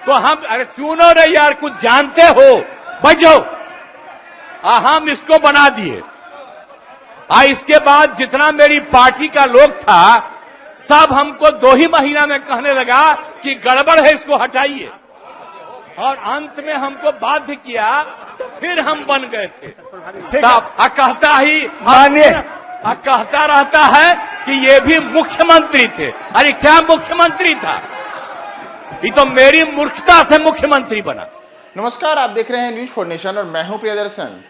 तो हम अरे सुनो रे यार, कुछ जानते हो, बजो। हम इसको बना दिए। इसके बाद जितना मेरी पार्टी का लोग था, सब हमको 2 ही महीना में कहने लगा कि गड़बड़ है, इसको हटाइए। और अंत में हमको बाध्य किया, तो फिर हम बन गए थे। कहता रहता है कि ये भी मुख्यमंत्री थे। अरे क्या मुख्यमंत्री था? ये तो मेरी मूर्खता से मुख्यमंत्री बना। नमस्कार, आप देख रहे हैं न्यूज फॉर नेशन और मैं हूं प्रियदर्शन।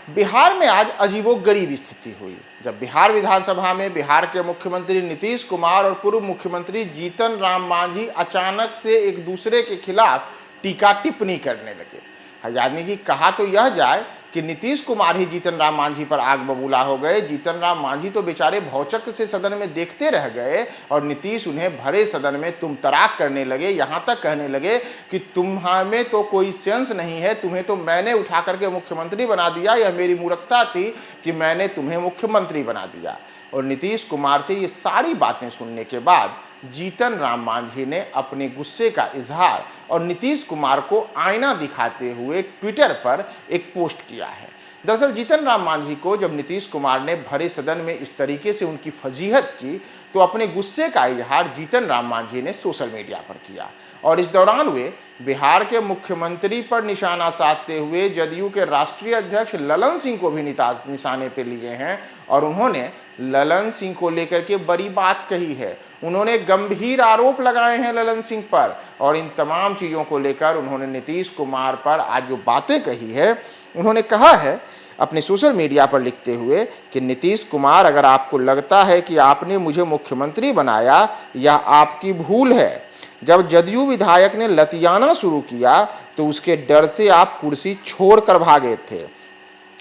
बिहार में आज अजीबोगरीब स्थिति हुई जब बिहार विधानसभा में बिहार के मुख्यमंत्री नीतीश कुमार और पूर्व मुख्यमंत्री जीतन राम मांझी अचानक से एक दूसरे के खिलाफ टीका टिप्पणी करने लगे। यानी कि कहा तो यह जाए कि नीतीश कुमार ही जीतन राम मांझी पर आग बबूला हो गए। जीतन राम मांझी तो बेचारे भौचक से सदन में देखते रह गए और नीतीश उन्हें भरे सदन में तुम तराक करने लगे। यहाँ तक कहने लगे कि तुम्हारे तो कोई सेंस नहीं है, तुम्हें तो मैंने उठा करके मुख्यमंत्री बना दिया, यह मेरी मूर्खता थी कि मैंने तुम्हें मुख्यमंत्री बना दिया। और नीतीश कुमार से ये सारी बातें सुनने के बाद जीतन राम मांझी ने अपने गुस्से का इजहार और नीतीश कुमार को आईना दिखाते हुए ट्विटर पर एक पोस्ट किया है। दरअसल जीतन राम मांझी को जब नीतीश कुमार ने भरे सदन में इस तरीके से उनकी फजीहत की, तो अपने गुस्से का इजहार जीतन राम मांझी ने सोशल मीडिया पर किया। और इस दौरान वे बिहार के मुख्यमंत्री पर निशाना साधते हुए जदयू के राष्ट्रीय अध्यक्ष ललन सिंह को भी निशाने पर लिए हैं और उन्होंने ललन सिंह को लेकर के बड़ी बात कही है। उन्होंने गंभीर आरोप लगाए हैं ललन सिंह पर और इन तमाम चीज़ों को लेकर उन्होंने नीतीश कुमार पर आज जो बातें कही है, उन्होंने कहा है अपने सोशल मीडिया पर लिखते हुए कि नीतीश कुमार, अगर आपको लगता है कि आपने मुझे मुख्यमंत्री बनाया, यह आपकी भूल है। जब जदयू विधायक ने लतियाना शुरू किया तो उसके डर से आप कुर्सी छोड़कर भागे थे।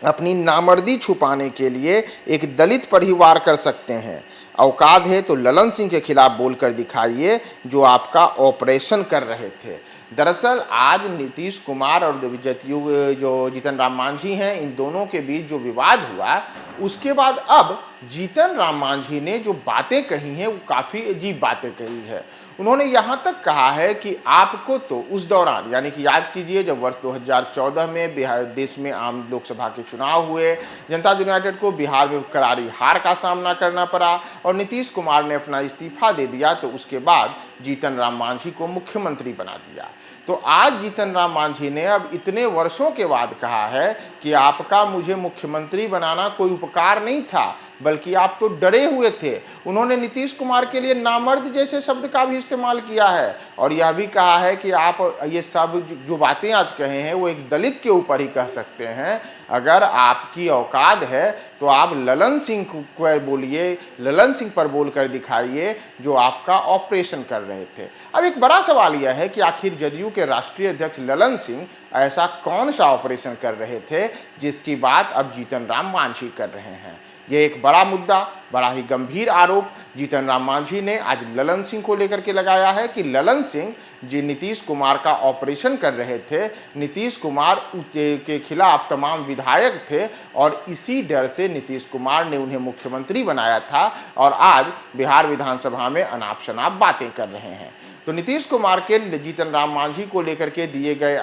अपनी नामर्दी छुपाने के लिए एक दलित पर ही वार कर सकते हैं। औकात है तो ललन सिंह के खिलाफ बोलकर दिखाइए, जो आपका ऑपरेशन कर रहे थे। दरअसल आज नीतीश कुमार और जदयू जो जीतन राम मांझी हैं, इन दोनों के बीच जो विवाद हुआ, उसके बाद अब जीतन राम मांझी ने जो बातें कही हैं वो काफ़ी अजीब बातें कही है। उन्होंने यहाँ तक कहा है कि आपको तो उस दौरान, यानी कि याद कीजिए जब वर्ष 2014 में बिहार देश में आम लोकसभा के चुनाव हुए, जनता यूनाइटेड को बिहार में करारी हार का सामना करना पड़ा और नीतीश कुमार ने अपना इस्तीफा दे दिया, तो उसके बाद जीतन राम मांझी को मुख्यमंत्री बना दिया। तो आज जीतन राम मांझी ने अब इतने वर्षों के बाद कहा है कि आपका मुझे मुख्यमंत्री बनाना कोई उपकार नहीं था, बल्कि आप तो डरे हुए थे। उन्होंने नीतीश कुमार के लिए नामर्द जैसे शब्द का भी इस्तेमाल किया है और यह भी कहा है कि आप ये सब जो बातें आज कहे हैं वो एक दलित के ऊपर ही कह सकते हैं। अगर आपकी औकात है तो आप ललन सिंह को बोलिए, ललन सिंह पर बोलकर दिखाइए, जो आपका ऑपरेशन कर रहे थे। अब एक बड़ा सवाल यह है कि आखिर जदयू के राष्ट्रीय अध्यक्ष ललन सिंह ऐसा कौन सा ऑपरेशन कर रहे थे जिसकी बात अब जीतन राम मांझी कर रहे हैं। यह एक बड़ा मुद्दा, बड़ा ही गंभीर आरोप जीतन राम मांझी ने आज ललन सिंह को लेकर के लगाया है कि ललन सिंह जी नीतीश कुमार का ऑपरेशन कर रहे थे। नीतीश कुमार के खिलाफ तमाम विधायक थे और इसी डर से नीतीश कुमार ने उन्हें मुख्यमंत्री बनाया था और आज बिहार विधानसभा में अनाप शनाप बातें कर रहे हैं। तो नीतीश कुमार के जीतन राम मांझी को लेकर के दिए गए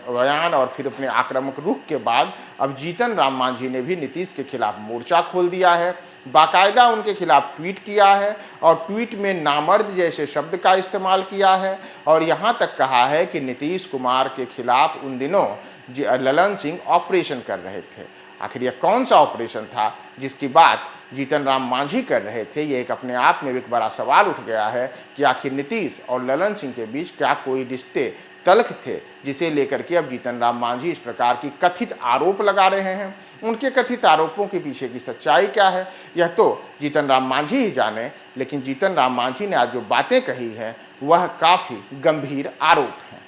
बयान और फिर अपने आक्रामक रुख के बाद अब जीतन राम मांझी ने भी नीतीश के खिलाफ मोर्चा खोल दिया है, बाकायदा उनके खिलाफ ट्वीट किया है और ट्वीट में नामर्द जैसे शब्द का इस्तेमाल किया है और यहाँ तक कहा है कि नीतीश कुमार के खिलाफ उन दिनों ललन सिंह ऑपरेशन कर रहे थे। आखिर यह कौन सा ऑपरेशन था जिसकी बात जीतन राम मांझी कर रहे थे? ये एक अपने आप में एक बड़ा सवाल उठ गया है कि आखिर नीतीश और ललन सिंह के बीच क्या कोई रिश्ते तल्ख थे, जिसे लेकर के अब जीतन राम मांझी इस प्रकार की कथित आरोप लगा रहे हैं। उनके कथित आरोपों के पीछे की सच्चाई क्या है, यह तो जीतन राम मांझी ही जाने, लेकिन जीतन राम मांझी ने आज जो बातें कही हैं वह काफ़ी गंभीर आरोप हैं।